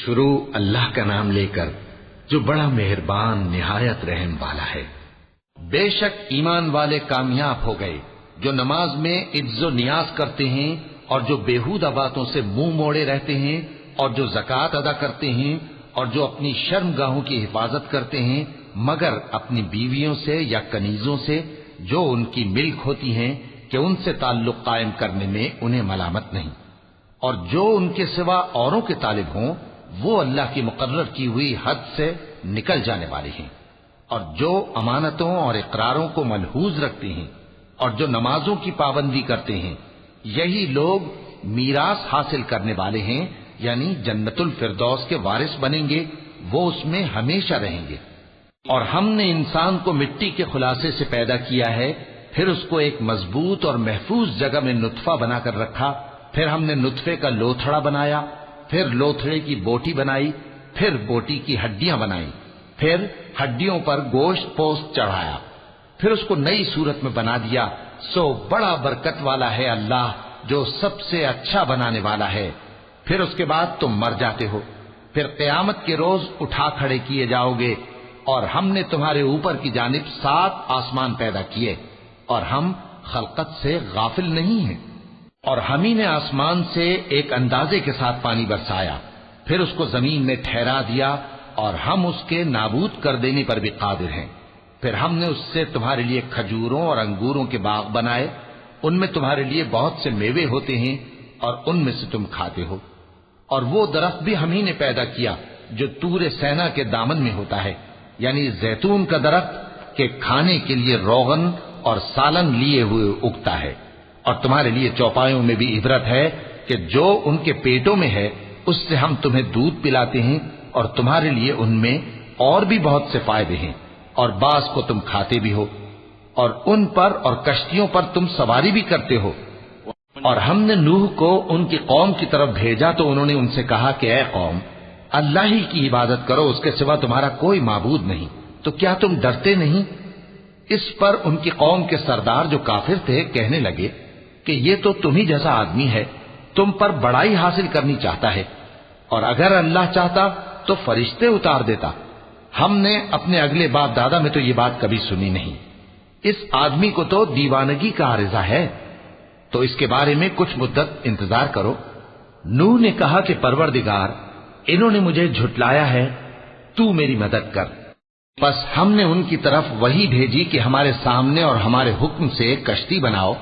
شروع اللہ کا نام لے کر جو بڑا مہربان نہایت رحم والا ہے۔ بے شک ایمان والے کامیاب ہو گئے جو نماز میں عز و نیاز کرتے ہیں اور جو بیہودہ باتوں سے منہ موڑے رہتے ہیں اور جو زکوٰۃ ادا کرتے ہیں اور جو اپنی شرمگاہوں کی حفاظت کرتے ہیں مگر اپنی بیویوں سے یا کنیزوں سے جو ان کی ملک ہوتی ہیں کہ ان سے تعلق قائم کرنے میں انہیں ملامت نہیں، اور جو ان کے سوا اوروں کے طالب ہوں وہ اللہ کی مقرر کی ہوئی حد سے نکل جانے والے ہیں، اور جو امانتوں اور اقراروں کو ملحوظ رکھتے ہیں اور جو نمازوں کی پابندی کرتے ہیں یہی لوگ میراث حاصل کرنے والے ہیں، یعنی جنت الفردوس کے وارث بنیں گے، وہ اس میں ہمیشہ رہیں گے۔ اور ہم نے انسان کو مٹی کے خلاصے سے پیدا کیا ہے، پھر اس کو ایک مضبوط اور محفوظ جگہ میں نطفہ بنا کر رکھا، پھر ہم نے نطفے کا لوتھڑا بنایا، پھر لوتھڑے کی بوٹی بنائی، پھر بوٹی کی ہڈیاں بنائیں، پھر ہڈیوں پر گوشت پوست چڑھایا، پھر اس کو نئی صورت میں بنا دیا۔ سو بڑا برکت والا ہے اللہ جو سب سے اچھا بنانے والا ہے۔ پھر اس کے بعد تم مر جاتے ہو، پھر قیامت کے روز اٹھا کھڑے کیے جاؤ گے، اور ہم نے تمہارے اوپر کی جانب 7 آسمان پیدا کیے، اور ہم خلقت سے غافل نہیں ہیں۔ اور ہم ہی نے آسمان سے ایک اندازے کے ساتھ پانی برسایا، پھر اس کو زمین میں ٹھہرا دیا، اور ہم اس کے نابود کر دینے پر بھی قادر ہیں۔ پھر ہم نے اس سے تمہارے لیے کھجوروں اور انگوروں کے باغ بنائے، ان میں تمہارے لیے بہت سے میوے ہوتے ہیں اور ان میں سے تم کھاتے ہو۔ اور وہ درخت بھی ہم ہی نے پیدا کیا جو طور سینا کے دامن میں ہوتا ہے، یعنی زیتون کا درخت کہ کھانے کے لیے روغن اور سالن لیے ہوئے اگتا ہے، اور تمہارے لیے چوپایوں میں بھی عبرت ہے کہ جو ان کے پیٹوں میں ہے اس سے ہم تمہیں دودھ پلاتے ہیں، اور تمہارے لیے ان میں اور بھی بہت سے فائدے ہیں، اور بعض کو تم کھاتے بھی ہو، اور ان پر اور کشتیوں پر تم سواری بھی کرتے ہو۔ اور ہم نے نوح کو ان کی قوم کی طرف بھیجا تو انہوں نے ان سے کہا کہ اے قوم، اللہ ہی کی عبادت کرو، اس کے سوا تمہارا کوئی معبود نہیں، تو کیا تم ڈرتے نہیں؟ اس پر ان کی قوم کے سردار جو کافر تھے کہنے لگے کہ یہ تو تم ہی جیسا آدمی ہے، تم پر بڑائی حاصل کرنی چاہتا ہے، اور اگر اللہ چاہتا تو فرشتے اتار دیتا۔ ہم نے اپنے اگلے باپ دادا میں تو یہ بات کبھی سنی نہیں، اس آدمی کو تو دیوانگی کا عارضہ ہے، تو اس کے بارے میں کچھ مدت انتظار کرو۔ نوح نے کہا کہ پروردگار، انہوں نے مجھے جھٹلایا ہے، تو میری مدد کر۔ پس ہم نے ان کی طرف وحی بھیجی کہ ہمارے سامنے اور ہمارے حکم سے کشتی بناؤ